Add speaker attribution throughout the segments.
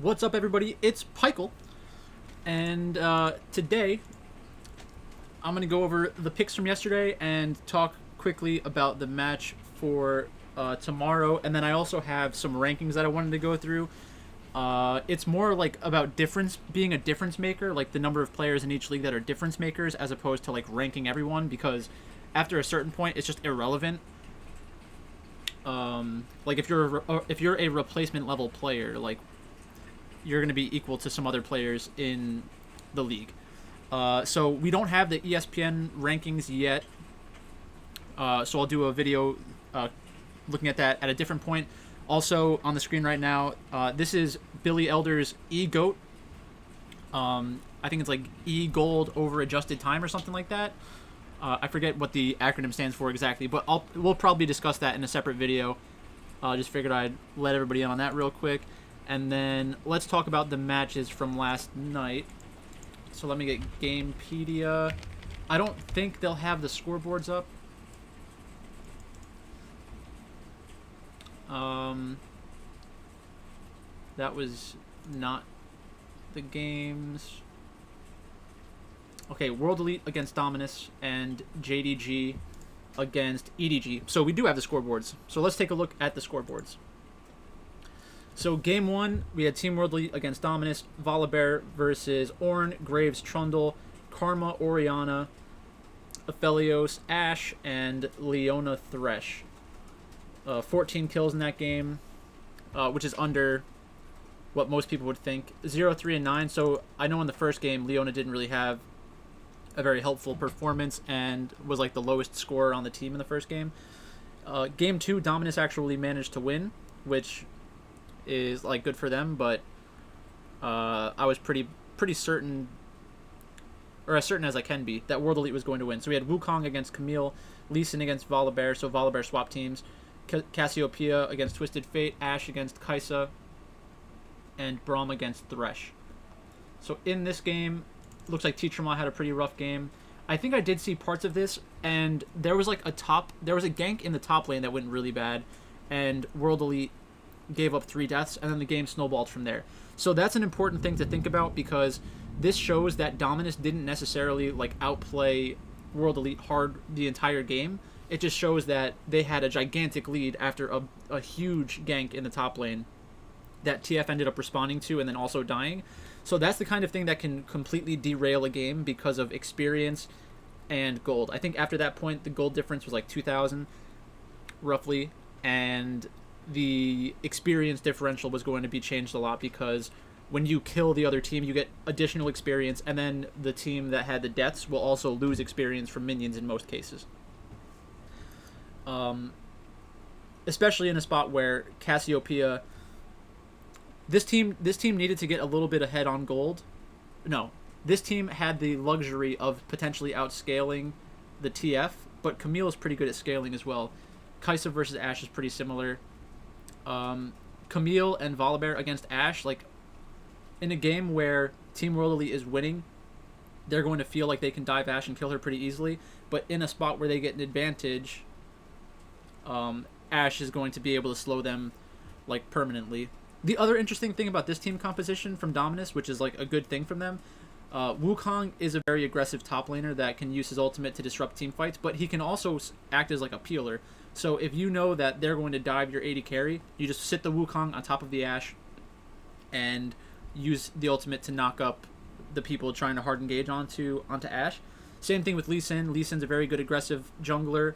Speaker 1: What's up, everybody? It's Pichael, and today I'm going to go over the picks from yesterday and talk quickly about the match for tomorrow, and then I also have some rankings that I wanted to go through. It's more like about being a difference maker, like the number of players in each league that are difference makers, as opposed to like ranking everyone, because after a certain point, it's just irrelevant. Like if you're a replacement level player, like you're going to be equal to some other players in the league. So we don't have the ESPN rankings yet. So I'll do a video looking at that at a different point. Also on the screen right now, this is Billy Elder's E-GOAT. I think it's like E-Gold over adjusted time or something like that. I forget what the acronym stands for exactly, but we'll probably discuss that in a separate video. Just figured I'd let everybody in on that real quick. And then let's talk about the matches from last night. So let me get Gamepedia. I don't think they'll have the scoreboards up. That was not the games. Okay, World Elite against Dominus and JDG against EDG. So we do have the scoreboards. So let's take a look at the scoreboards. So game one, we had Team World Elite against Dominus, Volibear versus Ornn, Graves, Trundle, Karma, Oriana, Aphelios, Ashe, and Leona Thresh. 14 kills in that game, which is under what most people would think. 0, 3, and 9. So I know in the first game, Leona didn't really have a very helpful performance and was like the lowest scorer on the team in the first game. Game two, Dominus actually managed to win, which is like good for them, but I was pretty certain, or as certain as I can be, that World Elite was going to win. So we had Wukong against Camille, Lee Sin against Volibear, so Volibear swap teams, Cassiopeia against Twisted Fate, Ashe against Caixa, and Braum against Thresh. So in this game, looks like Teacherma had a pretty rough game. I think I did see parts of this, and there was like a gank in the top lane that went really bad, and World Elite gave up 3 deaths, and then the game snowballed from there. So that's an important thing to think about, because this shows that Dominus didn't necessarily like outplay World Elite hard the entire game. It just shows that they had a gigantic lead after a huge gank in the top lane that TF ended up responding to and then also dying. So that's the kind of thing that can completely derail a game because of experience and gold. I think after that point, the gold difference was like 2,000 roughly, and the experience differential was going to be changed a lot, because when you kill the other team, you get additional experience, and then the team that had the deaths will also lose experience from minions in most cases. Especially in a spot where Cassiopeia, this team needed to get a little bit ahead on gold. No, this team had the luxury of potentially outscaling the TF, but Camille is pretty good at scaling as well. Caixa versus Ashe is pretty similar. Camille and Volibear against Ashe, like in a game where Team World Elite is winning, they're going to feel like they can dive Ashe and kill her pretty easily, but in a spot where they get an advantage, Ashe is going to be able to slow them like permanently. The other interesting thing about this team composition from Dominus, which is like a good thing from them, Wukong is a very aggressive top laner that can use his ultimate to disrupt team fights, but he can also act as like a peeler. So if you know that they're going to dive your AD carry, you just sit the Wukong on top of the Ashe and use the ultimate to knock up the people trying to hard engage onto Ashe. Same thing with Lee Sin. Lee Sin's a very good aggressive jungler.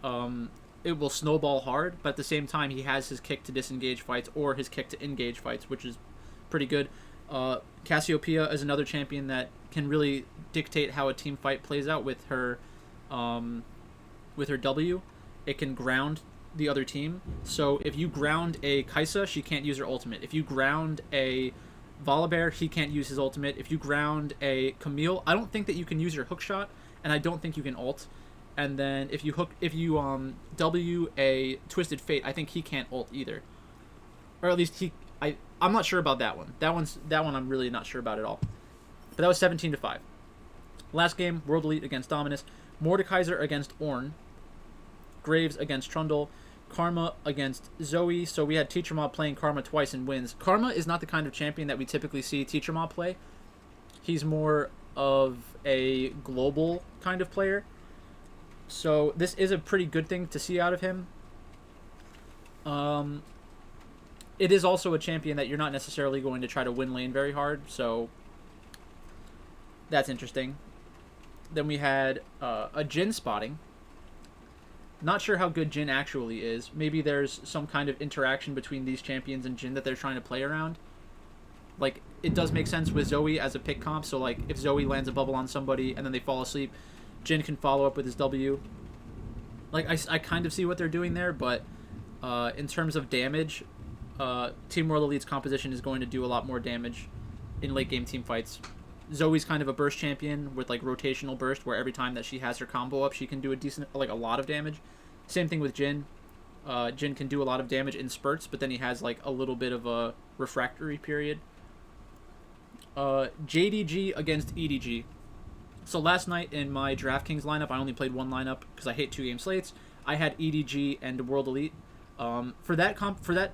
Speaker 1: It will snowball hard, but at the same time, he has his kick to disengage fights or his kick to engage fights, which is pretty good. Cassiopeia is another champion that can really dictate how a team fight plays out with her W. It can ground the other team. So if you ground a Caixa, she can't use her ultimate. If you ground a Volibear, he can't use his ultimate. If you ground a Camille, I don't think that you can use your hookshot, and I don't think you can ult. And then if you W a Twisted Fate, I think he can't ult either. Or at least I'm not sure about that one. That one I'm really not sure about at all. But that was 17-5. Last game, World Elite against Dominus, Mordekaiser against Ornn, Graves against Trundle, Karma against Zoe. So we had Teacher Mob playing Karma twice and wins. Karma is not the kind of champion that we typically see Teacher Mob play. He's more of a global kind of player. So this is a pretty good thing to see out of him. It is also a champion that you're not necessarily going to try to win lane very hard, so that's interesting. Then we had a Jhin spotting. Not sure how good Jhin actually is. Maybe there's some kind of interaction between these champions and Jhin that they're trying to play around. Like, it does make sense with Zoe as a pick comp, so like if Zoe lands a bubble on somebody and then they fall asleep, Jhin can follow up with his W. Like, I kind of see what they're doing there, but in terms of damage, Team World Elite's composition is going to do a lot more damage in late game team fights. Zoe's kind of a burst champion with like rotational burst, where every time that she has her combo up, she can do a lot of damage. Same thing with Jhin. Jhin can do a lot of damage in spurts, but then he has like a little bit of a refractory period. JDG against EDG. So last night in my DraftKings lineup, I only played one lineup because I hate 2-game slates. I had EDG and World Elite. For that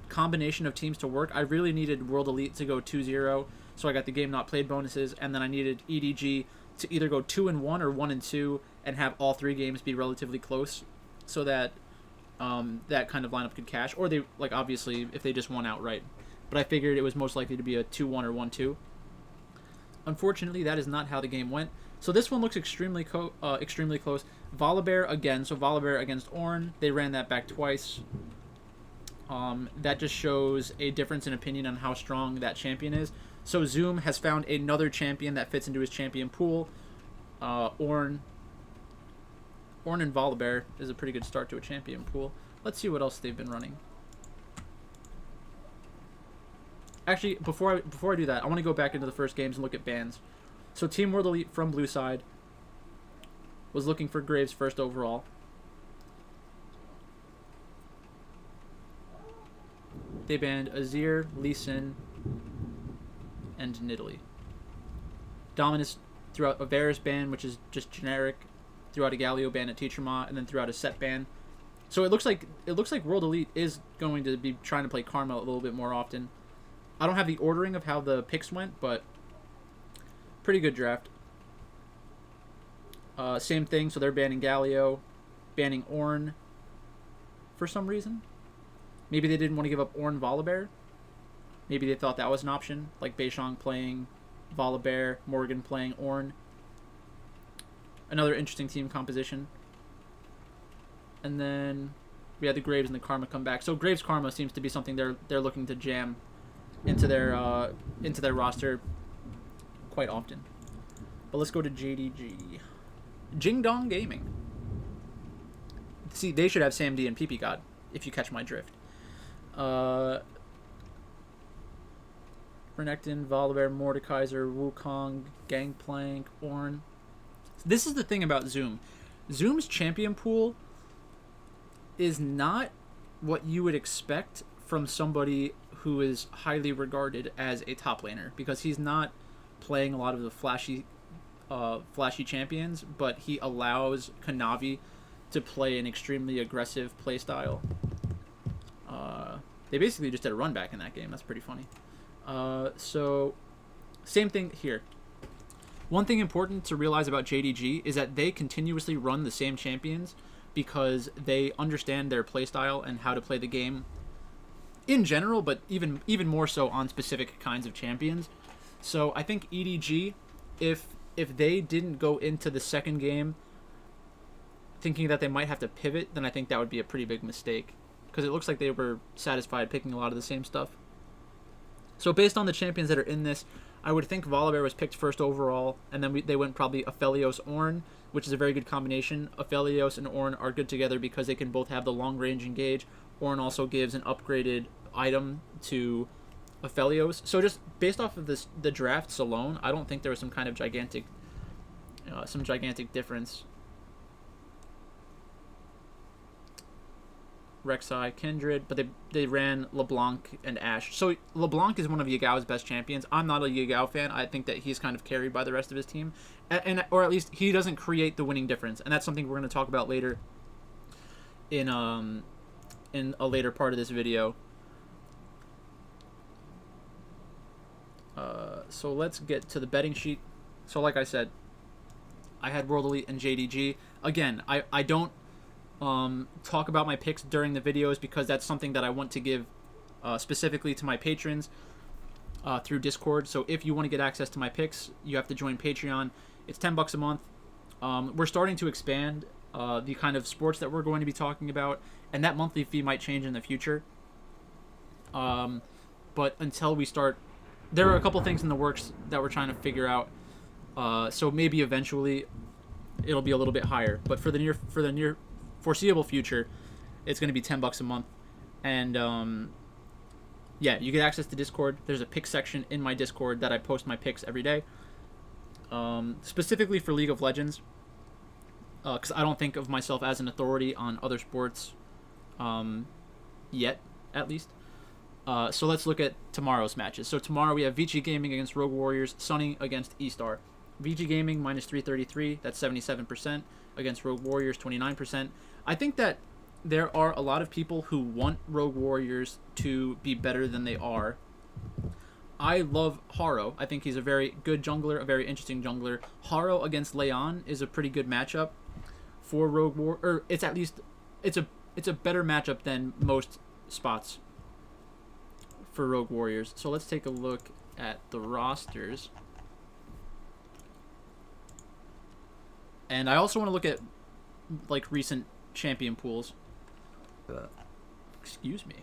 Speaker 1: combination of teams to work, I really needed World Elite to go 2-0, so I got the game not played bonuses, and then I needed EDG to either go 2-1 or 1-2 and have all 3 games be relatively close, so that that kind of lineup could cash, or they, like, obviously if they just won outright. But I figured it was most likely to be a 2-1 or 1-2. Unfortunately, that is not how the game went. So this one looks extremely close. Volibear again. So Volibear against Ornn. They ran that back twice. That just shows a difference in opinion on how strong that champion is. So Zoom has found another champion that fits into his champion pool. Ornn and Volibear is a pretty good start to a champion pool. Let's see what else they've been running. Actually, before I do that, I want to go back into the first games and look at bans. So Team World Elite from blue side was looking for Graves first overall. They banned Azir, Lee Sin, and Nidalee. Dominus threw out a Varus ban, which is just generic. Threw out a Galio ban at Teacher Ma, and then threw out a Set ban. So it looks like World Elite is going to be trying to play Karma a little bit more often. I don't have the ordering of how the picks went, but pretty good draft. Same thing, so they're banning Galio, banning Ornn for some reason. Maybe they didn't want to give up Ornn Volibear. Maybe they thought that was an option, like Beishang playing Volibear, Morgan playing Ornn. Another interesting team composition. And then we had the Graves and the Karma come back. So Graves Karma seems to be something they're looking to jam into their roster quite often. But let's go to JDG. Jing Dong Gaming. See, they should have Sam D and PP God, if you catch my drift. Renekton, Volibear, Mordekaiser, Wukong, Gangplank, Ornn. This is the thing about Zoom. Zoom's champion pool is not what you would expect from somebody who is highly regarded as a top laner, because he's not playing a lot of the flashy champions, but he allows Kanavi to play an extremely aggressive playstyle. They basically just did a run back in that game. That's pretty funny. So, same thing here. One thing important to realize about JDG is that they continuously run the same champions because they understand their playstyle and how to play the game in general, but even more so on specific kinds of champions. So I think EDG, if they didn't go into the second game thinking that they might have to pivot, then I think that would be a pretty big mistake, because it looks like they were satisfied picking a lot of the same stuff. So based on the champions that are in this, I would think Volibear was picked first overall, and then they went probably Aphelios Ornn, which is a very good combination. Aphelios and Ornn are good together because they can both have the long range engage. Ornn also gives an upgraded item to Aphelios. So just based off of the drafts alone, I don't think there was some kind of gigantic difference. Rek'Sai, Kindred, but they ran Leblanc and Ashe. So Leblanc is one of Yagao's best champions. I'm not a Yagao fan. I think that he's kind of carried by the rest of his team, or at least he doesn't create the winning difference, and that's something we're going to talk about later in in a later part of this video. So let's get to the betting sheet. So like I said, I had World Elite and JDG. Again, I don't talk about my picks during the videos because that's something that I want to give specifically to my patrons through Discord. So if you want to get access to my picks, you have to join Patreon. It's $10 a month. We're starting to expand the kind of sports that we're going to be talking about, and that monthly fee might change in the future. But until we start, there are a couple things in the works that we're trying to figure out. So maybe eventually it'll be a little bit higher. But for the near foreseeable future, it's going to be $10 a month. And yeah, you get access to Discord. There's a pick section in my Discord that I post my picks every day. Specifically for League of Legends, because I don't think of myself as an authority on other sports yet, at least. So let's look at tomorrow's matches. So tomorrow we have Vici Gaming against Rogue Warriors, Sunny against E-Star. Vici Gaming minus 333, that's 77%, against Rogue Warriors 29%. I think that there are a lot of people who want Rogue Warriors to be better than they are. I love Haro. I think he's a very good jungler, a very interesting jungler. Haro against Leon is a pretty good matchup for Rogue War, or it's at least it's a better matchup than most spots for Rogue Warriors. So let's take a look at the rosters. And I also want to look at like recent champion pools. Excuse me.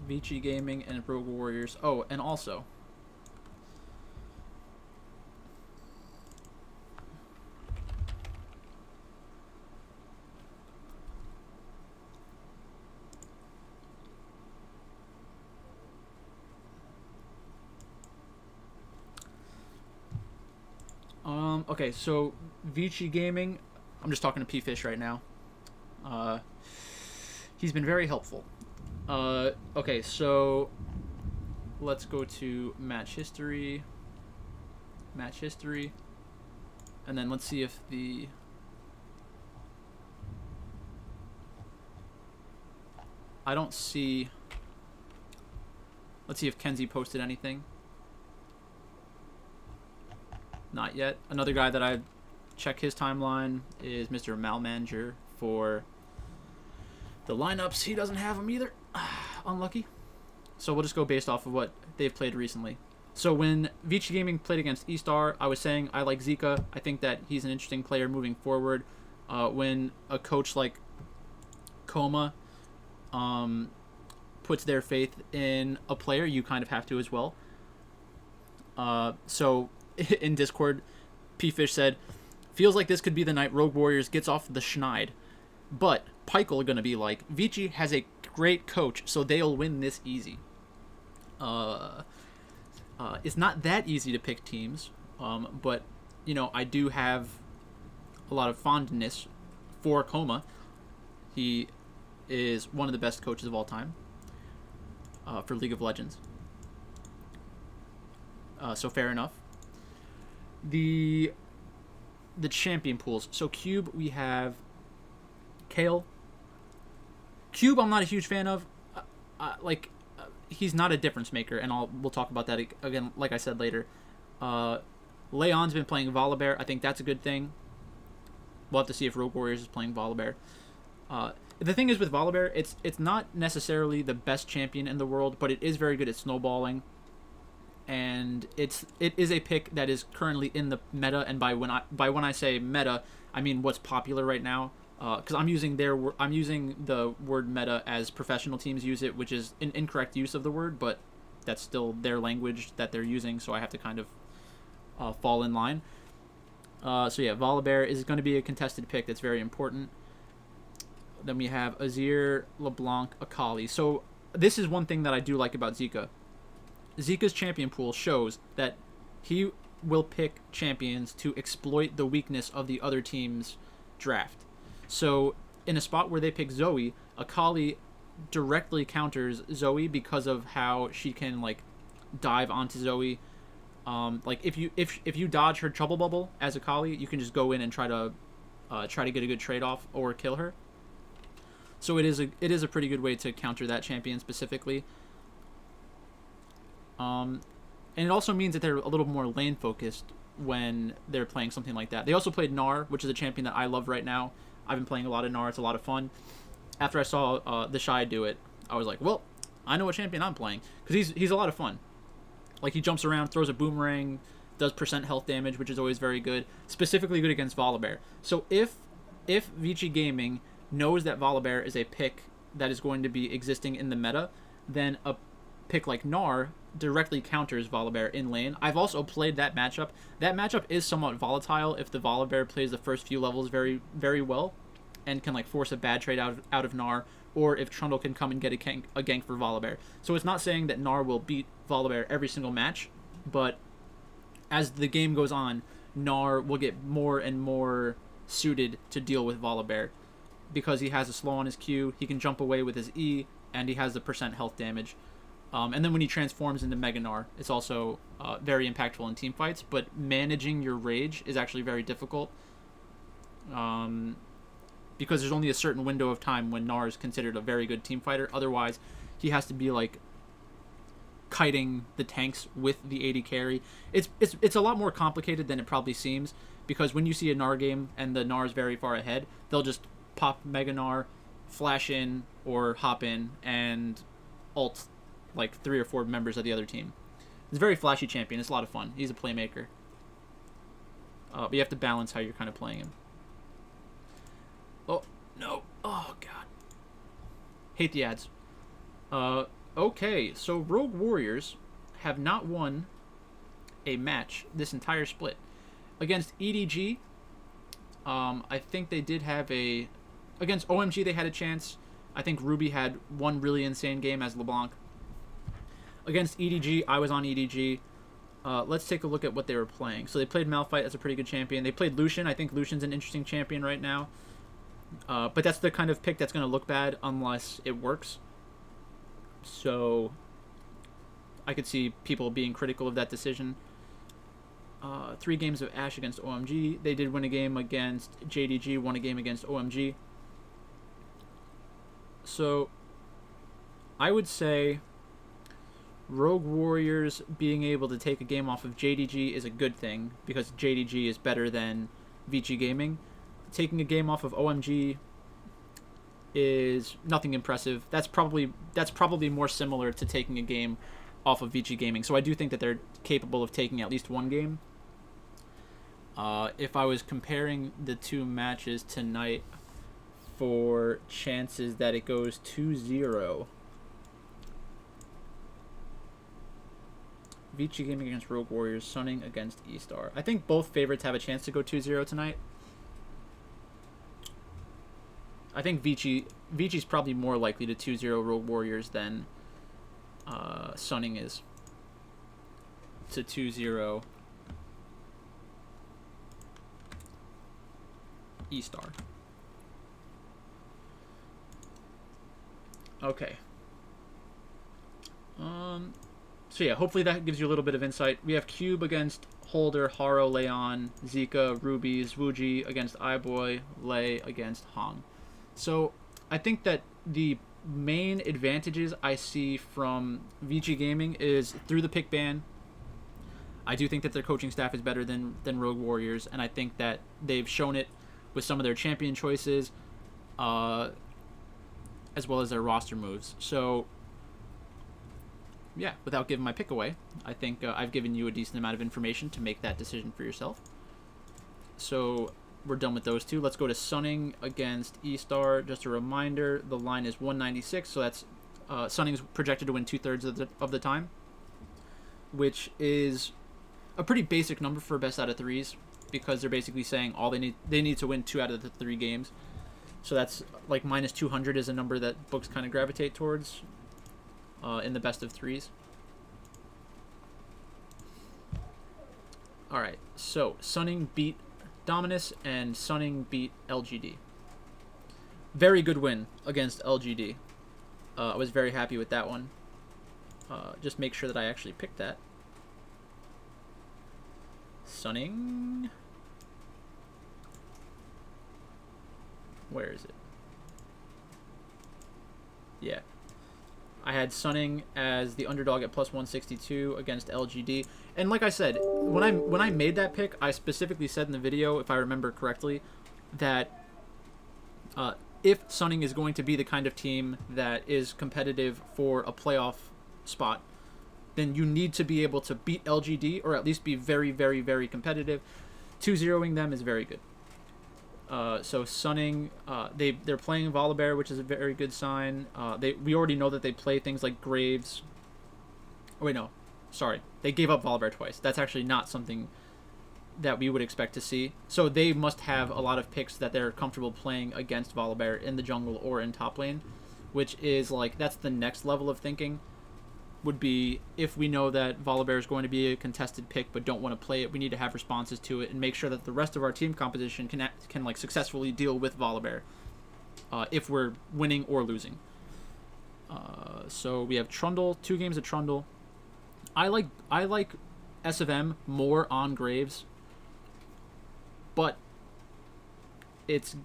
Speaker 1: Vici Gaming and Rogue Warriors. Oh, and also okay, so Vici Gaming, I'm just talking to P-Fish right now. He's been very helpful. Okay, so let's go to match history, and then let's see if I don't see, let's see if Kenzie posted anything. Not yet. Another guy that I check his timeline is Mr. Malmanger for the lineups. He doesn't have them either. Unlucky. So we'll just go based off of what they've played recently. So when Vici Gaming played against E-Star, I was saying I like Zika. I think that he's an interesting player moving forward. When a coach like Coma puts their faith in a player, you kind of have to as well. So in Discord, P-Fish said, feels like this could be the night Rogue Warriors gets off the schneid. But Pichael gonna be like, Vici has a great coach, so they'll win this easy. It's not that easy to pick teams, but, you know, I do have a lot of fondness for Coma. He is one of the best coaches of all time for League of Legends. So fair enough. The champion pools. So Cube, we have Kale. Cube, I'm not a huge fan of. He's not a difference maker, and we'll talk about that again, like I said, later. Leon's been playing Volibear. I think that's a good thing. We'll have to see if Rogue Warriors is playing Volibear. The thing is with Volibear, it's not necessarily the best champion in the world, but it is very good at snowballing. And it is a pick that is currently in the meta, and by when I say meta, I mean what's popular right now. Because I'm using the word meta as professional teams use it, which is an incorrect use of the word, but that's still their language that they're using, so I have to kind of fall in line. So yeah, Volibear is going to be a contested pick that's very important. Then we have Azir, LeBlanc, Akali. So this is one thing that I do like about Zika. Zika's champion pool shows that he will pick champions to exploit the weakness of the other team's draft. So in a spot where they pick Zoe, Akali directly counters Zoe because of how she can like dive onto Zoe Like if you dodge her trouble bubble as a Kali, you can just go in and try to get a good trade off or kill her. So it is a pretty good way to counter that champion specifically. And it also means that they're a little more lane focused when they're playing something like that. They also played Gnar, which is a champion that I love right now. I've been playing a lot of Gnar. It's a lot of fun. After I saw the Shy do it, I was like, well, I know what champion I'm playing, because he's a lot of fun. Like, he jumps around, throws a boomerang, does percent health damage, which is always very good. Specifically good against Volibear. So if Vici Gaming knows that Volibear is a pick that is going to be existing in the meta, then a pick like Gnar directly counters Volibear in lane. I've also played that matchup. That matchup is somewhat volatile if the Volibear plays the first few levels very, very well and can like force a bad trade out of Gnar, or if Trundle can come and get a gank for Volibear. So it's not saying that Gnar will beat Volibear every single match, but as the game goes on, Gnar will get more and more suited to deal with Volibear because he has a slow on his Q, he can jump away with his E, and he has the percent health damage. And then when he transforms into Mega Gnar, it's also very impactful in team fights, but managing your rage is actually very difficult. Because there's only a certain window of time when Gnar is considered a very good team fighter. Otherwise, he has to be like kiting the tanks with the AD carry. It's a lot more complicated than it probably seems, because when you see a Gnar game and the Gnar is very far ahead, they'll just pop Mega Gnar, flash in or hop in, and ult like 3 or 4 members of the other team. It's a very flashy champion. It's a lot of fun. He's a playmaker. But you have to balance how you're kind of playing him. Oh, no. Oh, God. Hate the ads. Okay, so Rogue Warriors have not won a match this entire split. Against EDG, I think they did have a... Against OMG, they had a chance. I think Ruby had one really insane game as Leblanc. Against EDG, I was on EDG. Let's take a look at what they were playing. So they played Malphite as a pretty good champion. They played Lucian. I think Lucian's an interesting champion right now. But that's the kind of pick that's going to look bad unless it works. So I could see people being critical of that decision. 3 games of Ashe against OMG. They did win a game against JDG, won a game against OMG. So I would say Rogue Warriors being able to take a game off of JDG is a good thing, because JDG is better than Vici Gaming. Taking a game off of OMG is nothing impressive. That's probably more similar to taking a game off of Vici Gaming. So I do think that they're capable of taking at least one game. If I was comparing the 2 matches tonight for chances that it goes 2-0, Vici Gaming against Rogue Warriors, Sunning against E-Star. I think both favorites have a chance to go 2-0 tonight. I think Vici's probably more likely to 2-0 Rogue Warriors than Sunning is to 2-0 E-Star. Okay. So yeah, hopefully that gives you a little bit of insight. We have Cube against Holder, Haro, Leon, Zika, Ruby, Zwuji against iBoy, Lei against Hong. So I think that the main advantages I see from Vici Gaming is through the pick ban. I do think that their coaching staff is better than Rogue Warriors, and I think that they've shown it with some of their champion choices, as well as their roster moves. So yeah, without giving my pick away, I think I've given you a decent amount of information to make that decision for yourself. So we're done with those 2. Let's go to Sunning against E-Star. Just a reminder, the line is 196, so that's Sunning's projected to win 2/3 of the time, which is a pretty basic number for best out of 3s, because they're basically saying all they need to win 2 out of the 3 games. So that's like minus 200 is a number that books kind of gravitate towards in the best of 3s. All right, so Sunning beat Dominus and Sunning beat LGD. Very good win against LGD. I was very happy with that one. Just make sure that I actually picked that. Sunning. Where is it? Yeah. I had Sunning as the underdog at plus 162 against LGD. And like I said, when I made that pick, I specifically said in the video, if I remember correctly, that if Sunning is going to be the kind of team that is competitive for a playoff spot, then you need to be able to beat LGD or at least be very, very, very competitive. 2-0ing them is very good. So Sunning, they're playing Volibear, which is a very good sign. We already know that they play things like Graves. Oh, wait, no. Sorry. They gave up Volibear twice. That's actually not something that we would expect to see. So they must have a lot of picks that they're comfortable playing against Volibear in the jungle or in top lane, which is like, that's the next level of thinking. Would be, if we know that Volibear is going to be a contested pick but don't want to play it, we need to have responses to it and make sure that the rest of our team composition can like successfully deal with Volibear if we're winning or losing. So we have Trundle, 2 games of Trundle. I like S of M more on Graves, but it's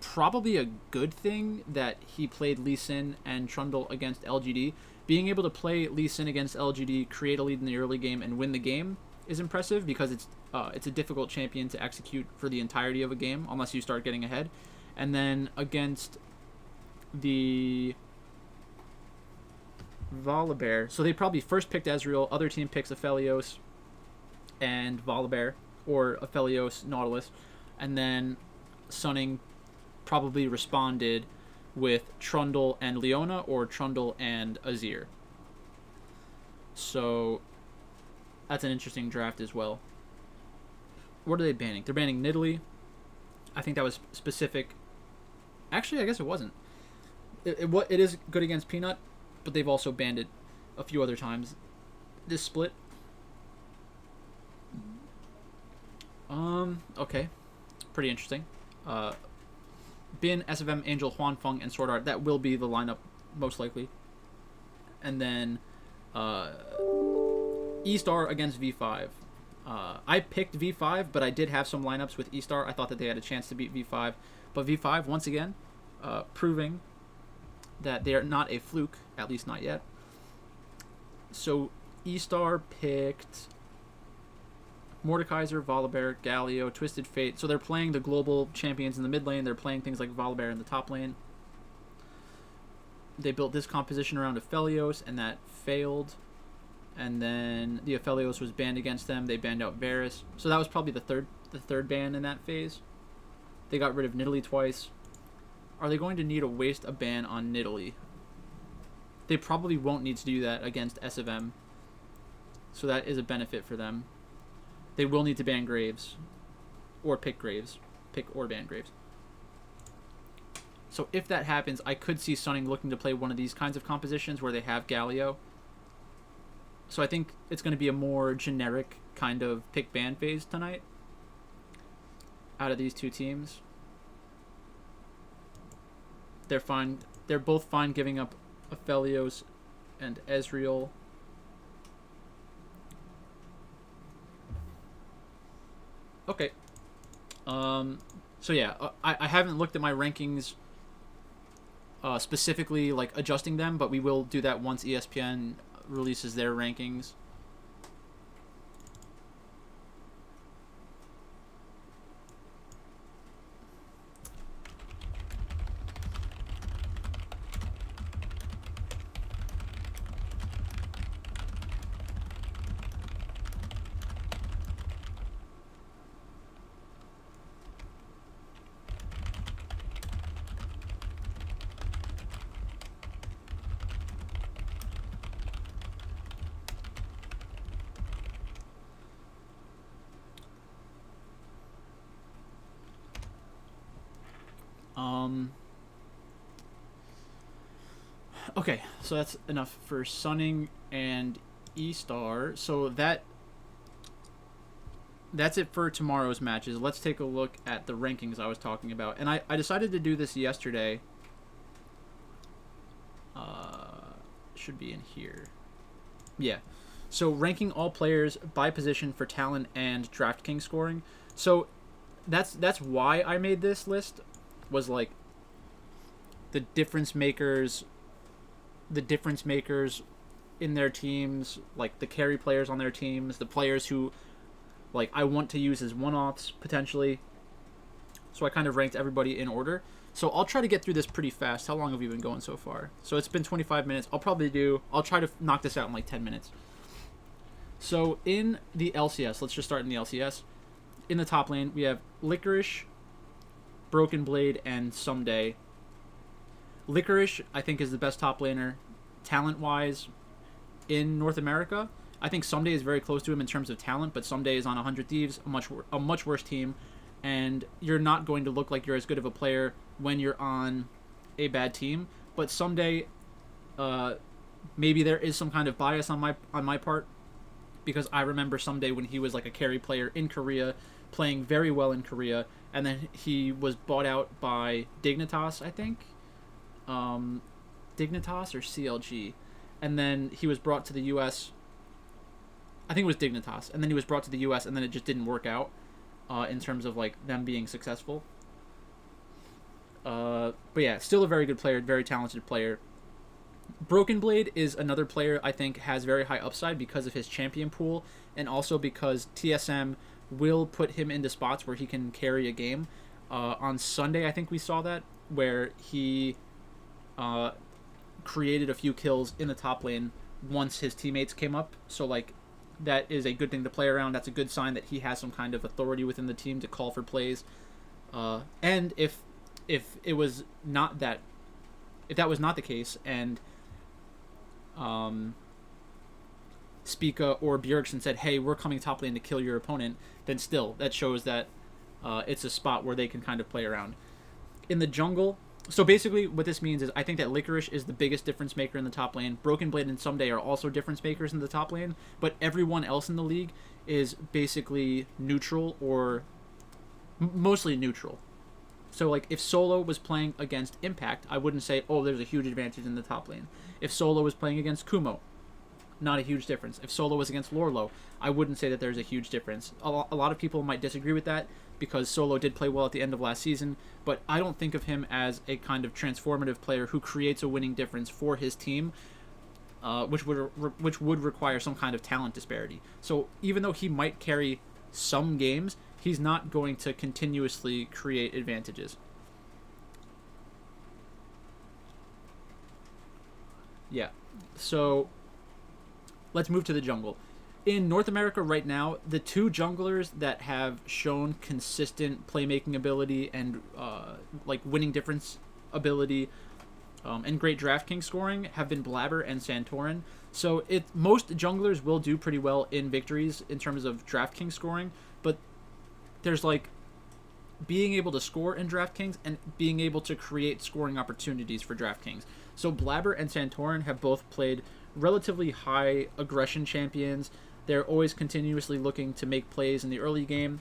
Speaker 1: probably a good thing that he played Lee Sin and Trundle against LGD. Being able to play Lee Sin against LGD, create a lead in the early game, and win the game is impressive because it's a difficult champion to execute for the entirety of a game unless you start getting ahead. And then against the Volibear, so they probably first picked Ezreal, other team picks Aphelios and Volibear, or Aphelios, Nautilus, and then Sunning probably responded with Trundle and Leona or Trundle and Azir. So that's an interesting draft as well. What are they banning? They're banning Nidalee. I think that was specific. Actually, I guess it wasn't. It is good against Peanut, but they've also banned it a few other times this split. Okay. Pretty interesting. Bin, SFM, Angel, Huanfeng, and Sword Art. That will be the lineup, most likely. And then E-Star against V5. I picked V5, but I did have some lineups with E-Star. I thought that they had a chance to beat V5. But V5, once again, proving that they are not a fluke, at least not yet. So E-Star picked Mordekaiser, Volibear, Galio, Twisted Fate. So they're playing the global champions in the mid lane. They're playing things like Volibear in the top lane. They built this composition around Aphelios, and that failed. And then the Aphelios was banned against them. They banned out Varus. So that was probably the third ban in that phase. They got rid of Nidalee twice. Are they going to need to waste a ban on Nidalee? They probably won't need to do that against S of M. So that is a benefit for them. They will need to ban Graves. Or pick Graves. Pick or ban Graves. So if that happens, I could see Sunning looking to play one of these kinds of compositions where they have Galio. So I think it's going to be a more generic kind of pick ban phase tonight out of these two teams. They're fine. They're both fine giving up Aphelios and Ezreal. Okay. So yeah, I haven't looked at my rankings specifically, like adjusting them, but we will do that once ESPN releases their rankings. Okay, so that's enough for Sunning and E-Star. So that's it for tomorrow's matches. Let's take a look at the rankings I was talking about. And I decided to do this yesterday. Should be in here. Yeah. So ranking all players by position for talent and DraftKings scoring. So that's why I made this list, was like the difference makers in their teams, like the carry players on their teams, the players who like I want to use as one-offs potentially. So I kind of ranked everybody in order. So I'll try to get through this pretty fast. How long have we been going so far? So it's been 25 minutes. I'll try to knock this out in like 10 minutes. So in the LCS, let's just start in the LCS. In the top lane, we have Licorice, Broken Blade, and Someday. Licorice, I think, is the best top laner, talent-wise, in North America. I think Someday is very close to him in terms of talent, but Someday is on 100 Thieves, a much worse team, and you're not going to look like you're as good of a player when you're on a bad team. But Someday, maybe there is some kind of bias on my part, because I remember Someday when he was like a carry player in Korea, playing very well in Korea, and then he was bought out by Dignitas, I think. Dignitas or CLG. And then he was brought to the US. I think it was Dignitas. And then he was brought to the US, and then it just didn't work out in terms of like them being successful. But yeah, still a very good player, very talented player. Broken Blade is another player I think has very high upside because of his champion pool, and also because TSM will put him into spots where he can carry a game. On Sunday, I think we saw that, where he created a few kills in the top lane once his teammates came up. So like that is a good thing to play around. That's a good sign that he has some kind of authority within the team to call for plays. And if it was not that, if that was not the case, and Spica or Bjergsen said, "Hey, we're coming top lane to kill your opponent," then still that shows that it's a spot where they can kind of play around. In the jungle, so basically what this means is I think that Licorice is the biggest difference maker in the top lane. Broken Blade and Someday are also difference makers in the top lane, but everyone else in the league is basically neutral or mostly neutral. So like if Solo was playing against Impact, I wouldn't say, oh, there's a huge advantage in the top lane. If Solo was playing against Kumo, not a huge difference. If Solo was against Lorlo, I wouldn't say that there's a huge difference. A lot of people might disagree with that because Solo did play well at the end of last season, but I don't think of him as a kind of transformative player who creates a winning difference for his team, which would require some kind of talent disparity. So even though he might carry some games, he's not going to continuously create advantages. Yeah, so let's move to the jungle. In North America right now, the two junglers that have shown consistent playmaking ability and like winning difference ability and great DraftKings scoring have been Blabber and Santorin. So most junglers will do pretty well in victories in terms of DraftKings scoring, but there's like being able to score in DraftKings and being able to create scoring opportunities for DraftKings. So Blabber and Santorin have both played relatively high aggression champions. They're always continuously looking to make plays in the early game.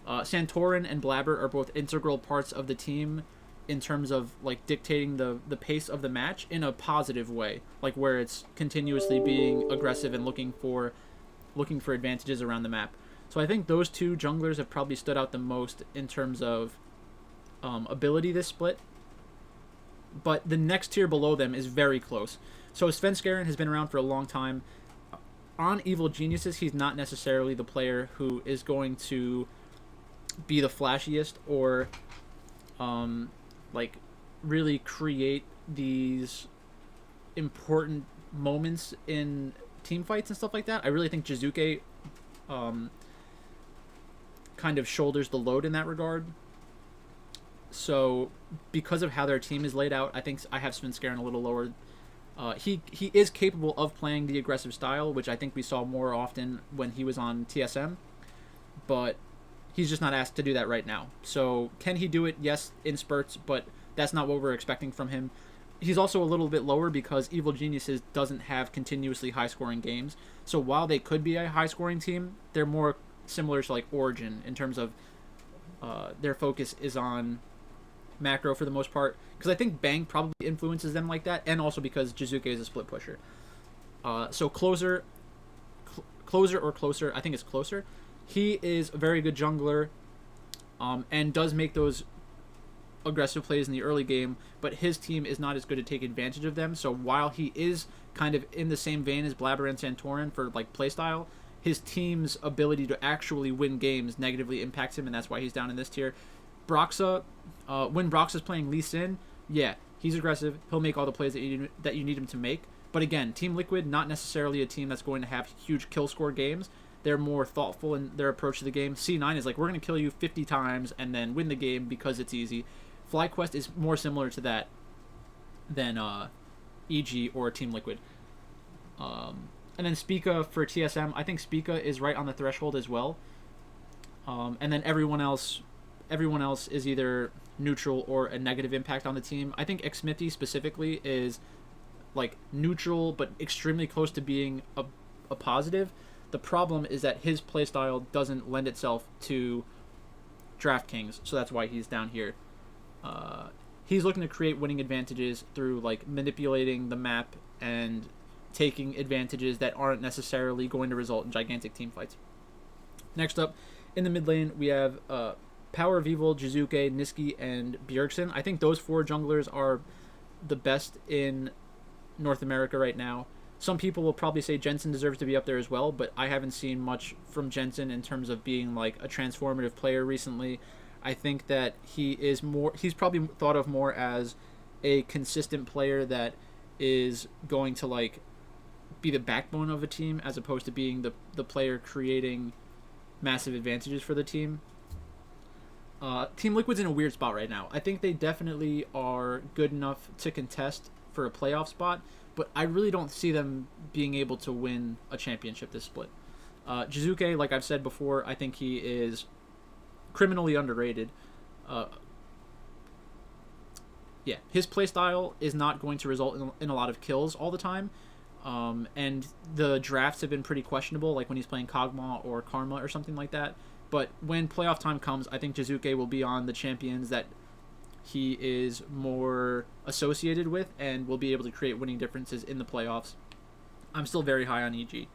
Speaker 1: Santorin and Blabber are both integral parts of the team in terms of like dictating the pace of the match in a positive way, like where it's continuously being aggressive and looking for advantages around the map. So I think those two junglers have probably stood out the most in terms of ability this split. But the next tier below them is very close. So Svenskeren has been around for a long time. On Evil Geniuses, he's not necessarily the player who is going to be the flashiest or like really create these important moments in team fights and stuff like that. I really think Jizuke kind of shoulders the load in that regard. So because of how their team is laid out, I think I have Svenskeren a little lower. He is capable of playing the aggressive style, which I think we saw more often when he was on TSM, but he's just not asked to do that right now. So can he do it? Yes, in spurts, but that's not what we're expecting from him. He's also a little bit lower because Evil Geniuses doesn't have continuously high-scoring games. So while they could be a high-scoring team, they're more similar to like Origin in terms of their focus is on macro for the most part, because I think Bang probably influences them like that, and also because Jizuke is a split pusher. So closer closer or closer. I think it's closer. He is a very good jungler, and does make those aggressive plays in the early game, but his team is not as good to take advantage of them. So while he is kind of in the same vein as Blabber and Santorin for like playstyle, his team's ability to actually win games negatively impacts him, and that's why he's down in this tier. Broxa, when Broxa's playing Lee Sin, yeah, he's aggressive. He'll make all the plays that you need him to make. But again, Team Liquid, not necessarily a team that's going to have huge kill score games. They're more thoughtful in their approach to the game. C9 is like, we're going to kill you 50 times and then win the game because it's easy. FlyQuest is more similar to that than EG or Team Liquid. And then Spica for TSM, I think Spica is right on the threshold as well. And then everyone else is either neutral or a negative impact on the team. I think Xmithy specifically is like neutral but extremely close to being a positive. The problem is that his playstyle doesn't lend itself to DraftKings, so that's why he's down here. He's looking to create winning advantages through like manipulating the map and taking advantages that aren't necessarily going to result in gigantic team fights. Next up, in the mid lane, we have Power of Evil, Jizuke, Niski, and Bjergsen. I think those 4 junglers are the best in North America right now. Some people will probably say Jensen deserves to be up there as well, but I haven't seen much from Jensen in terms of being like a transformative player recently. I think that he's probably thought of more as a consistent player that is going to like be the backbone of a team as opposed to being the player creating massive advantages for the team. Team Liquid's in a weird spot right now. I think they definitely are good enough to contest for a playoff spot, but I really don't see them being able to win a championship this split. Jizuke, like I've said before, I think he is criminally underrated. His playstyle is not going to result in a lot of kills all the time, and the drafts have been pretty questionable, like when he's playing Kog'Maw or Karma or something like that. But when playoff time comes, I think Jizuke will be on the champions that he is more associated with and will be able to create winning differences in the playoffs. I'm still very high on EG.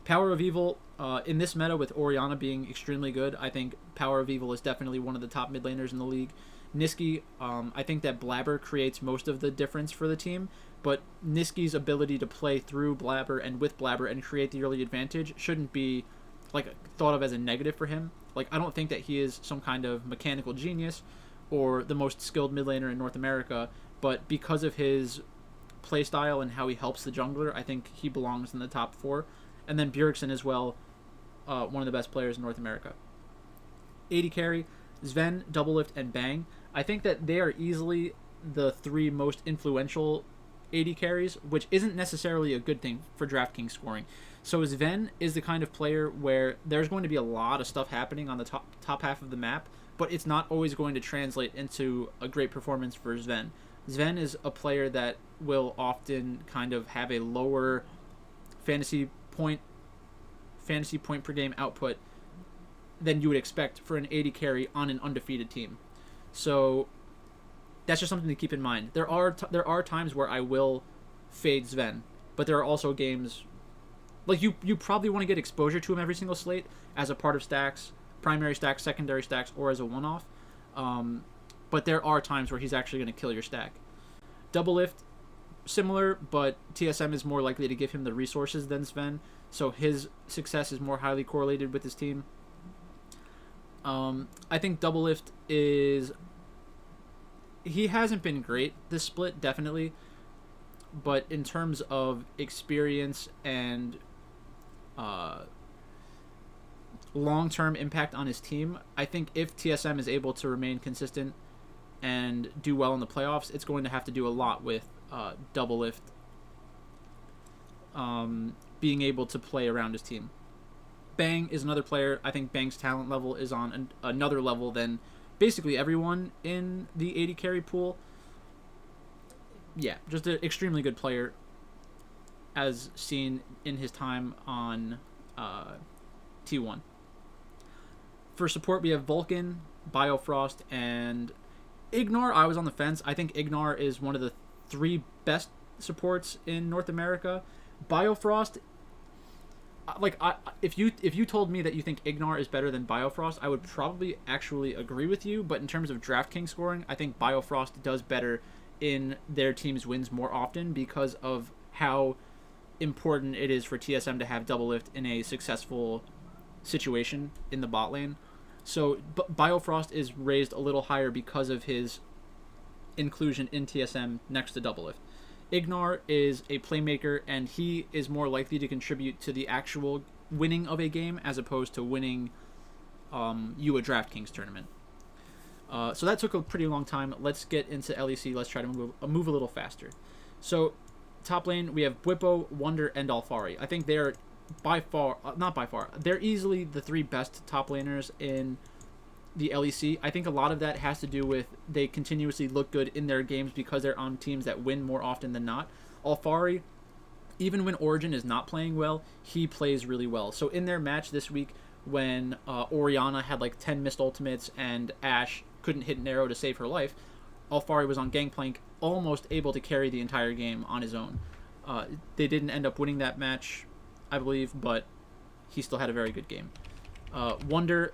Speaker 1: Power of Evil, in this meta with Orianna being extremely good, I think Power of Evil is definitely one of the top mid laners in the league. Niski, I think that Blabber creates most of the difference for the team, but Niski's ability to play through Blabber and with Blabber and create the early advantage shouldn't be like thought of as a negative for him. Like, I don't think that he is some kind of mechanical genius or the most skilled mid laner in North America, but because of his playstyle and how he helps the jungler, I think he belongs in the top 4. And then Bjergsen as well, one of the best players in North America. AD carry, Sven, Doublelift, and Bang. I think that they are easily the 3 most influential AD carries, which isn't necessarily a good thing for DraftKings scoring. So Sven is the kind of player where there's going to be a lot of stuff happening on the top half of the map, but it's not always going to translate into a great performance for Sven. Sven is a player that will often kind of have a lower fantasy point per game output than you would expect for an AD carry on an undefeated team. So that's just something to keep in mind. There are times where I will fade Sven, but there are also games like you probably want to get exposure to him every single slate as a part of stacks, primary stacks, secondary stacks, or as a one-off. But there are times where he's actually going to kill your stack. Doublelift, similar, but TSM is more likely to give him the resources than Sven, so his success is more highly correlated with his team. I think Doublelift he hasn't been great this split, definitely, but in terms of experience and long-term impact on his team, I think if TSM is able to remain consistent and do well in the playoffs, it's going to have to do a lot with Doublelift being able to play around his team. Bang is another player. I think Bang's talent level is on another level than basically everyone in the AD carry pool. Yeah, just an extremely good player as seen in his time on T1. For support, we have Vulcan, Biofrost, and Ignar. I was on the fence. I think Ignar is one of the 3 best supports in North America. Biofrost, if you told me that you think Ignar is better than Biofrost, I would probably actually agree with you. But in terms of DraftKings scoring, I think Biofrost does better in their team's wins more often because of how important it is for TSM to have Doublelift in a successful situation in the bot lane. So Biofrost is raised a little higher because of his inclusion in TSM next to Doublelift. Ignar is a playmaker, and he is more likely to contribute to the actual winning of a game as opposed to winning you a DraftKings tournament. So that took a pretty long time. Let's get into LEC. Let's try to move a little faster. So top lane, we have Bwipo, Wonder, and Alfari. I think they're not by far, they're easily the three best top laners in the LEC. I think a lot of that has to do with they continuously look good in their games because they're on teams that win more often than not. Alfari, even when Origin is not playing well, he plays really well. So in their match this week, when Orianna had like 10 missed ultimates and Ashe couldn't hit an arrow to save her life, Alfari was on Gangplank, almost able to carry the entire game on his own. They didn't end up winning that match, I believe, but he still had a very good game. Wonder,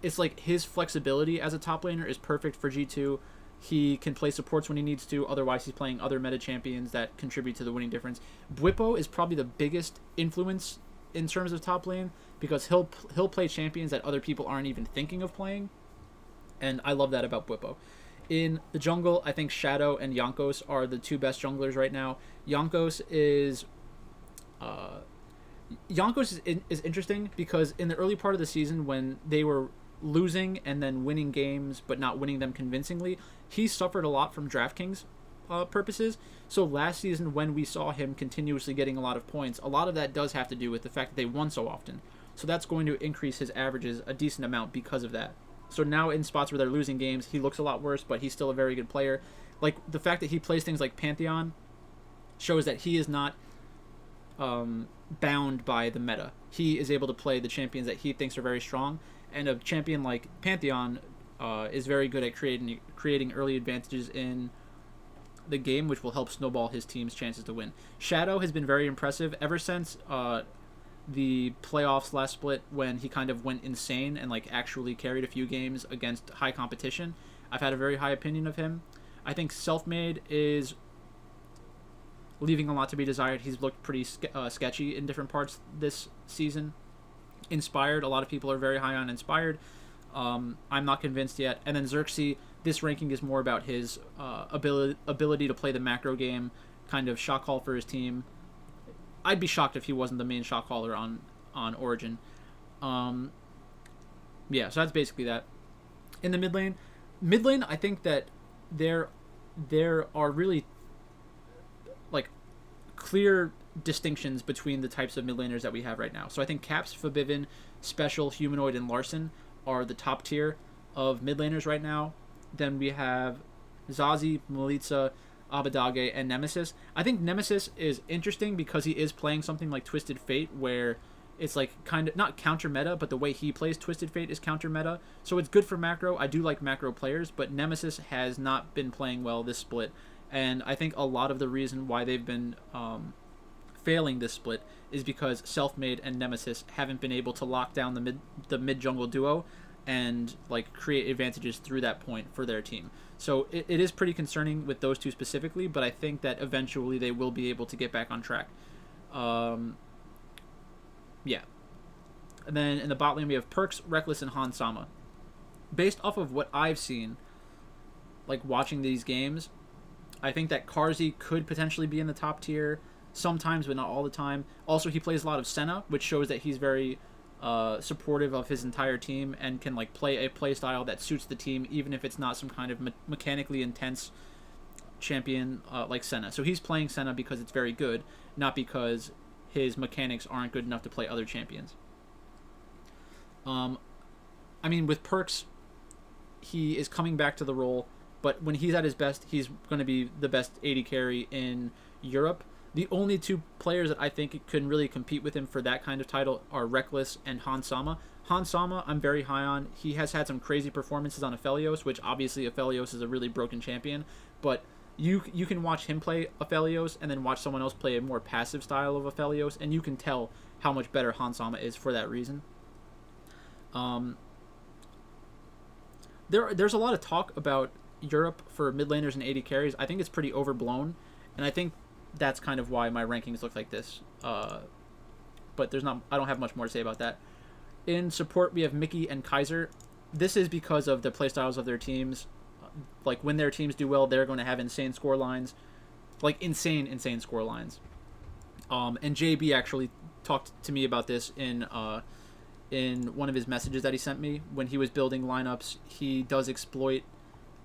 Speaker 1: it's like his flexibility as a top laner is perfect for G2. He can play supports when he needs to. Otherwise, he's playing other meta champions that contribute to the winning difference. Bwipo is probably the biggest influence in terms of top lane because he'll play champions that other people aren't even thinking of playing, and I love that about Bwipo. In the jungle, I think Shadow and Jankos are the two best junglers right now. Jankos is interesting because in the early part of the season when they were losing and then winning games but not winning them convincingly, he suffered a lot from DraftKings purposes. So last season when we saw him continuously getting a lot of points, a lot of that does have to do with the fact that they won so often. So that's going to increase his averages a decent amount because of that. So now in spots where they're losing games, he looks a lot worse, but he's still a very good player. Like the fact that he plays things like Pantheon shows that he is not bound by the meta. He is able to play the champions that he thinks are very strong, and a champion like Pantheon is very good at creating early advantages in the game, which will help snowball his team's chances to win. Shadow has been very impressive ever since the playoffs last split when he kind of went insane and like actually carried a few games against high competition. I've had a very high opinion of him. I think Selfmade is leaving a lot to be desired. He's looked pretty sketchy in different parts this season. Inspired, a lot of people are very high on Inspired. I'm not convinced yet. And then Xerxes, this ranking is more about his ability to play the macro game, kind of shot call for his team. I'd be shocked if he wasn't the main shot caller on Origin. Yeah, so that's basically that. In the mid lane, I think that there are really like clear distinctions between the types of mid laners that we have right now. So I think Caps, Fabivin, Special, Humanoid, and Larson are the top tier of mid laners right now. Then we have Zazie, Melitza, Abadage, and Nemesis. I think Nemesis is interesting because he is playing something like Twisted Fate, where it's like kind of not counter meta, but the way he plays Twisted Fate is counter meta. So it's good for macro. I do like macro players, but Nemesis has not been playing well this split. And I think a lot of the reason why they've been failing this split is because Selfmade and Nemesis haven't been able to lock down the mid jungle duo and like create advantages through that point for their team. So it is pretty concerning with those two specifically, but I think that eventually they will be able to get back on track. Yeah. And then in the bot lane we have Perks, Reckless, and Han Sama. Based off of what I've seen, like watching these games, I think that Karzi could potentially be in the top tier sometimes, but not all the time. Also, he plays a lot of Senna, which shows that he's very supportive of his entire team and can like play a play style that suits the team, even if it's not some kind of mechanically intense champion like Senna. So he's playing Senna because it's very good, not because his mechanics aren't good enough to play other champions. I mean, with Perks, he is coming back to the role, but when he's at his best, he's going to be the best AD carry in Europe. The only two players that I think can really compete with him for that kind of title are Reckless and Han Sama. Han Sama, I'm very high on. He has had some crazy performances on Aphelios, which obviously Aphelios is a really broken champion, but You can watch him play Aphelios and then watch someone else play a more passive style of Aphelios, and you can tell how much better Hansama is for that reason. There's a lot of talk about Europe for mid laners and AD carries. I think it's pretty overblown, and I think that's kind of why my rankings look like this. But I don't have much more to say about that. In support, we have Mickey and Kaiser. This is because of the playstyles of their teams. Like, when their teams do well, they're going to have insane score lines. Like, insane score lines. And JB actually talked to me about this in one of his messages that he sent me. When he was building lineups, he does exploit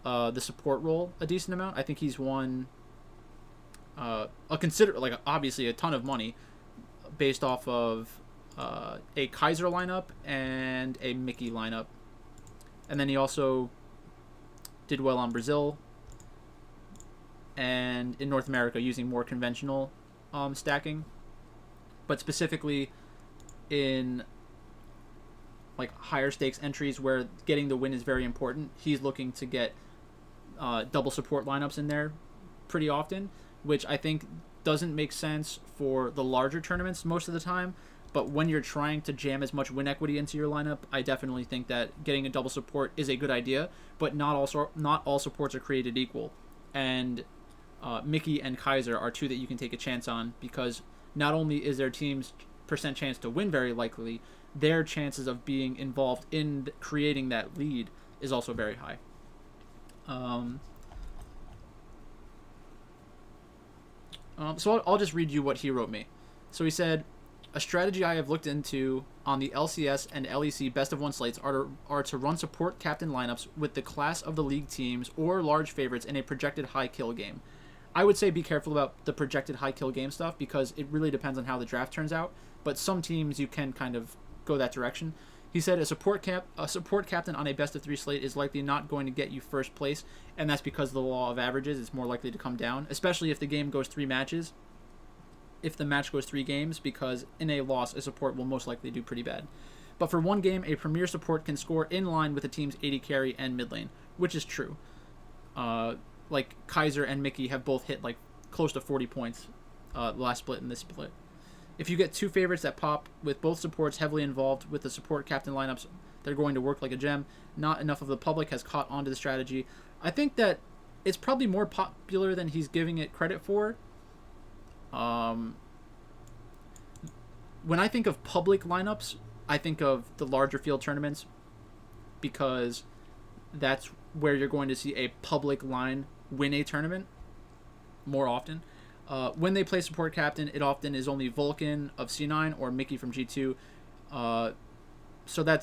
Speaker 1: the support role a decent amount. I think he's won obviously a ton of money based off of a Kaiser lineup and a Mickey lineup. And then he also did well on Brazil and in North America using more conventional stacking. But specifically in like higher stakes entries where getting the win is very important, he's looking to get double support lineups in there pretty often, which I think doesn't make sense for the larger tournaments most of the time. But when you're trying to jam as much win equity into your lineup, I definitely think that getting a double support is a good idea. But not all supports are created equal, and Mickey and Kaiser are two that you can take a chance on, because not only is their team's percent chance to win very likely, their chances of being involved in creating that lead is also very high. So I'll just read you what he wrote me. So he said, a strategy I have looked into on the LCS and LEC best of one slates are to run support captain lineups with the class of the league teams or large favorites in a projected high kill game. I would say be careful about the projected high kill game stuff, because it really depends on how the draft turns out, but some teams you can kind of go that direction. He said a support captain on a best of 3 slate is likely not going to get you first place, and that's because of the law of averages. It's more likely to come down, especially if the game goes 3 matches. If the match goes 3 games, because in a loss, a support will most likely do pretty bad. But for one game, a premier support can score in line with a team's AD carry and mid lane, which is true. Like Kaiser and Mickey have both hit like close to 40 points the last split and this split. If you get 2 favorites that pop with both supports heavily involved with the support captain lineups, they're going to work like a gem. Not enough of the public has caught on to the strategy. I think that it's probably more popular than he's giving it credit for. When I think of public lineups, I think of the larger field tournaments, because that's where you're going to see a public line win a tournament more often. When they play support captain, it often is only Vulcan of C9 or Mickey from G2. So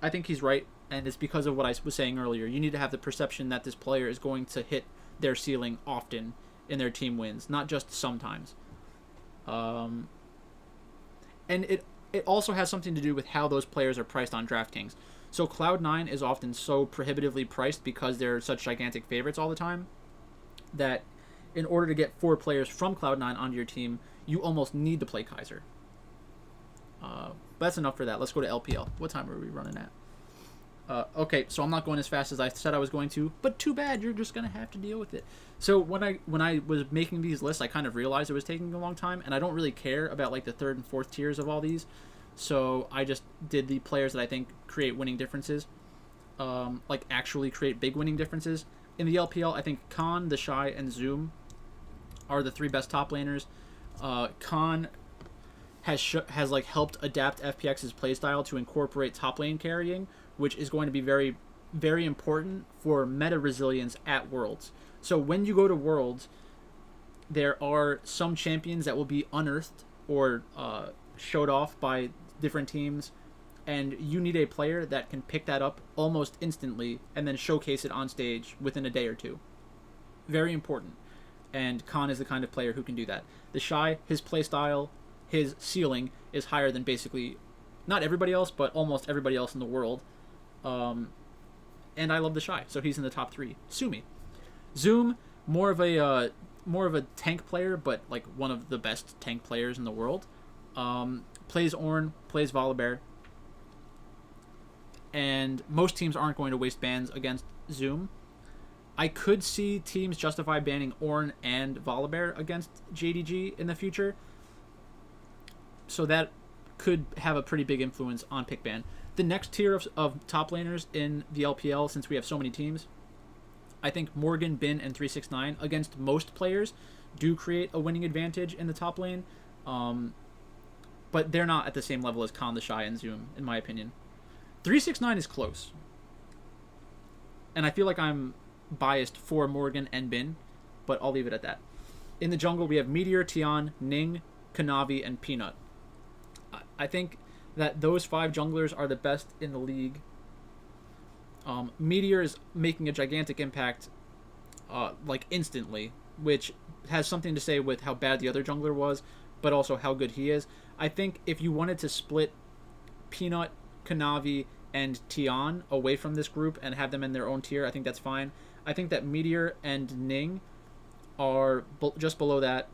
Speaker 1: I think he's right, and it's because of what I was saying earlier. You need to have the perception that this player is going to hit their ceiling often in their team wins, not just sometimes. And it also has something to do with how those players are priced on DraftKings. So Cloud9 is often so prohibitively priced because they're such gigantic favorites all the time, that in order to get 4 players from Cloud9 onto your team, you almost need to play Kaiser. But that's enough for that. Let's go to LPL. What time are we running at? Okay, so I'm not going as fast as I said I was going to, but too bad. You're just going to have to deal with it. So when I was making these lists, I kind of realized it was taking a long time, and I don't really care about like the 3rd and 4th tiers of all these. So I just did the players that I think create winning differences, like actually create big winning differences. In the LPL, I think Khan, The Shy, and Zoom are the 3 best top laners. Khan has like helped adapt FPX's playstyle to incorporate top lane carrying, which is going to be very, very important for meta resilience at Worlds. So when you go to Worlds, there are some champions that will be unearthed or showed off by different teams, and you need a player that can pick that up almost instantly and then showcase it on stage within a day or 2. Very important. And Khan is the kind of player who can do that. The Shy, his playstyle, his ceiling is higher than basically not everybody else, but almost everybody else in the world. And I love The Shy, so he's in the top 3. Sue me. Zoom, more of a tank player, but like one of the best tank players in the world. Plays Ornn, plays Volibear, and most teams aren't going to waste bans against Zoom. I could see teams justify banning Ornn and Volibear against JDG in the future. So that could have a pretty big influence on pick ban. The next tier of top laners in the LPL, since we have so many teams, I think Morgan, Bin, and 369 against most players do create a winning advantage in the top lane. But they're not at the same level as Khan, the Shy, and Zoom, in my opinion. 369 is close. And I feel like I'm biased for Morgan and Bin, but I'll leave it at that. In the jungle, we have Meteor, Tian, Ning, Kanavi, and Peanut. I think that those 5 junglers are the best in the league. Meteor is making a gigantic impact, like instantly, which has something to say with how bad the other jungler was, but also how good he is. I think if you wanted to split Peanut, Kanavi, and Tian away from this group and have them in their own tier, I think that's fine. I think that Meteor and Ning are just below that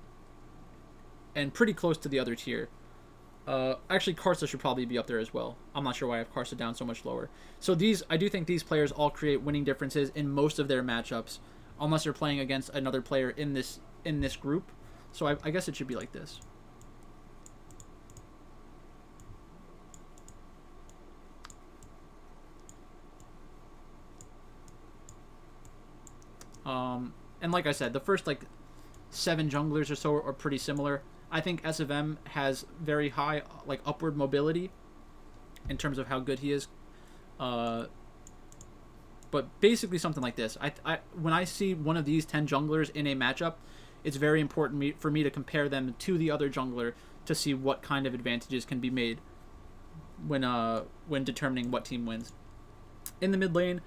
Speaker 1: and pretty close to the other tier. Actually, Karsa should probably be up there as well. I'm not sure why I have Karsa down so much lower. So I do think these players all create winning differences in most of their matchups, unless you're playing against another player in this group. So I guess it should be like this. And like I said, the first 7 junglers or so are pretty similar. I think SFM has very high upward mobility in terms of how good he is. But basically something like this. When I see one of these 10 junglers in a matchup, it's very important for me to compare them to the other jungler to see what kind of advantages can be made when determining what team wins. In the mid lane,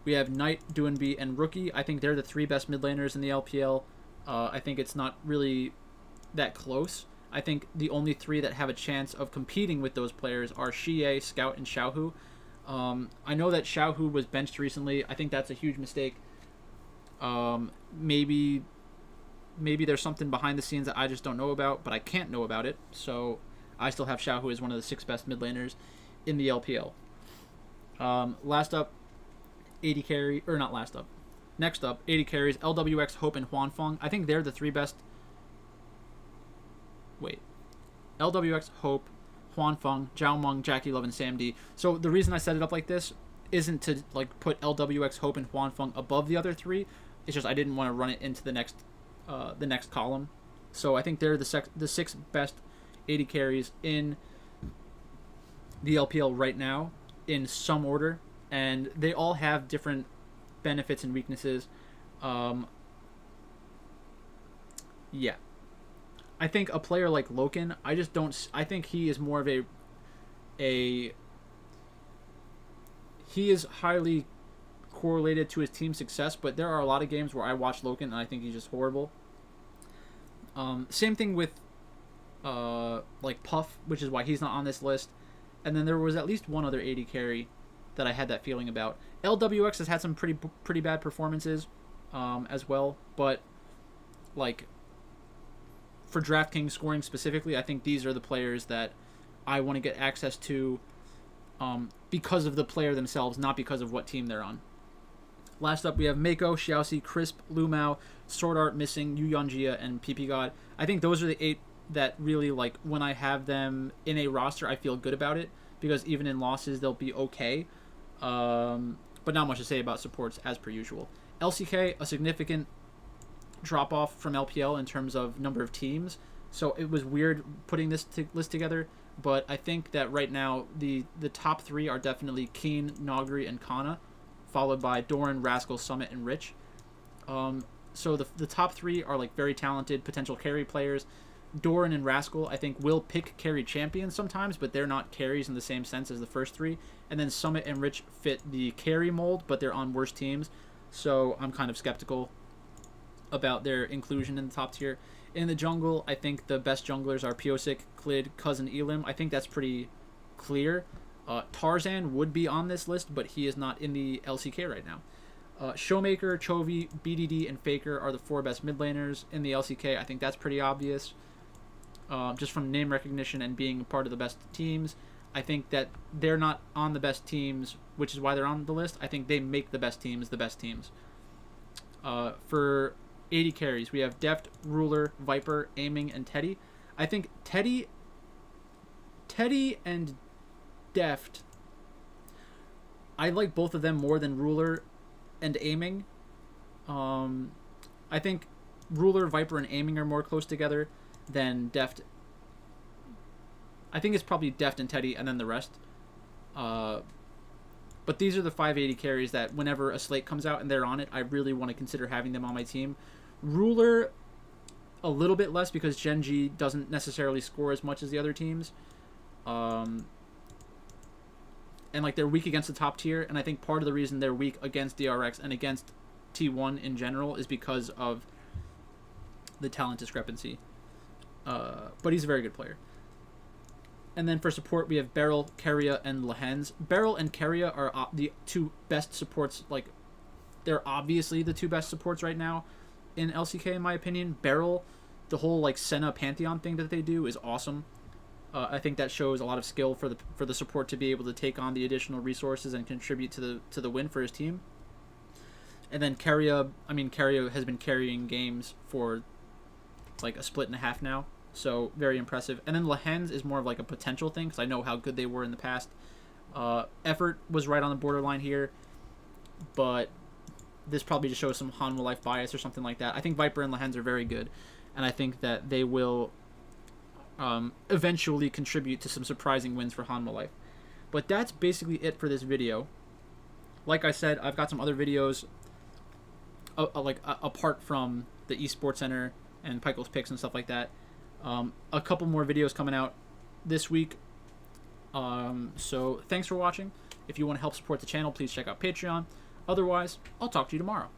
Speaker 1: we have Knight, Duanbe, and Rookie. I think they're the 3 best mid laners in the LPL. I think it's not really that close. I think the only 3 that have a chance of competing with those players are Xie, Scout, and Xiaohu. I know that Xiaohu was benched recently. I think that's a huge mistake. Maybe there's something behind the scenes that I just don't know about, but I can't know about it. So I still have Xiaohu as one of the 6 best mid laners in the LPL. Last up, AD carry, or not last up. Next up, AD carries, LWX, Hope, and Huanfeng. I think they're the 3 best. Wait. LWX, Hope, Huanfeng, Zhaomeng, Jackie Love, and Sam D. So the reason I set it up like this isn't to put LWX, Hope, and Huanfeng above the other 3. It's just I didn't want to run it into the next column. So I think they're the 6 best AD carries in the LPL right now in some order, and they all have different benefits and weaknesses. Yeah. I think a player like Loken, I think he is more of he is highly correlated to his team's success, but there are a lot of games where I watch Loken and I think he's just horrible. Same thing with Puff, which is why he's not on this list. And then there was at least one other AD carry that I had that feeling about. LWX has had some pretty bad performances as well, but for DraftKings scoring specifically, I think these are the players that I want to get access to because of the player themselves, not because of what team they're on. Last up, we have Mako, Xiaoxi, Crisp, Lumao, Sword Art, Missing, Yu Yanjia, and PP God. I think those are the 8 that really, when I have them in a roster, I feel good about it, because even in losses, they'll be okay. But not much to say about supports as per usual. LCK, a significant drop-off from LPL in terms of number of teams, so it was weird putting this list together, but I think that right now the top 3 are definitely Keen, Nogri, and Kana, followed by Doran, Rascal, Summit, and Rich. So the top 3 are very talented potential carry players. Doran and Rascal, I think, will pick carry champions sometimes, but they're not carries in the same sense as the first 3. And then Summit and Rich fit the carry mold, but they're on worse teams, so I'm kind of skeptical about their inclusion in the top tier. In the jungle, I think the best junglers are Piosik, Klid, Cousin Elim. I think that's pretty clear. Tarzan would be on this list, but he is not in the LCK right now. Showmaker, Chovy, BDD, and Faker are the 4 best mid laners in the LCK. I think that's pretty obvious. Just from name recognition and being part of the best teams. I think that they're not on the best teams, which is why they're on the list. I think they make the best teams the best teams. For 80 carries, we have Deft, Ruler, Viper, Aiming, and Teddy. I think Teddy and Deft, I like both of them more than Ruler and Aiming. I think Ruler, Viper, and Aiming are more close together than Deft. I think it's probably Deft and Teddy and then the rest. But these are the 580 carries that whenever a slate comes out and they're on it, I really want to consider having them on my team. Ruler, a little bit less because Gen G doesn't necessarily score as much as the other teams. And like they're weak against the top tier, and I think part of the reason they're weak against DRX and against T1 in general is because of the talent discrepancy. But he's a very good player. And then for support, we have Beryl, Keria, and Lehens. Beryl and Keria are the two best supports. Like, they're obviously the two best supports right now in LCK, in my opinion. Beryl, the whole like Senna Pantheon thing that they do is awesome. I think that shows a lot of skill for the support to be able to take on the additional resources and contribute to the win for his team. And then Keria, Keria has been carrying games for like a split and a half now. So, very impressive. And then Lehens is more of like a potential thing, because I know how good they were in the past. Effort was right on the borderline here, but this probably just shows some Hanwha Life bias or something like that. I think Viper and Lehens are very good, and I think that they will eventually contribute to some surprising wins for Hanwha Life. But that's basically it for this video. Like I said, I've got some other videos apart from the Esports Center and Pichael's picks and stuff like that. A couple more videos coming out this week. So thanks for watching. If you want to help support the channel, please check out Patreon. Otherwise, I'll talk to you tomorrow.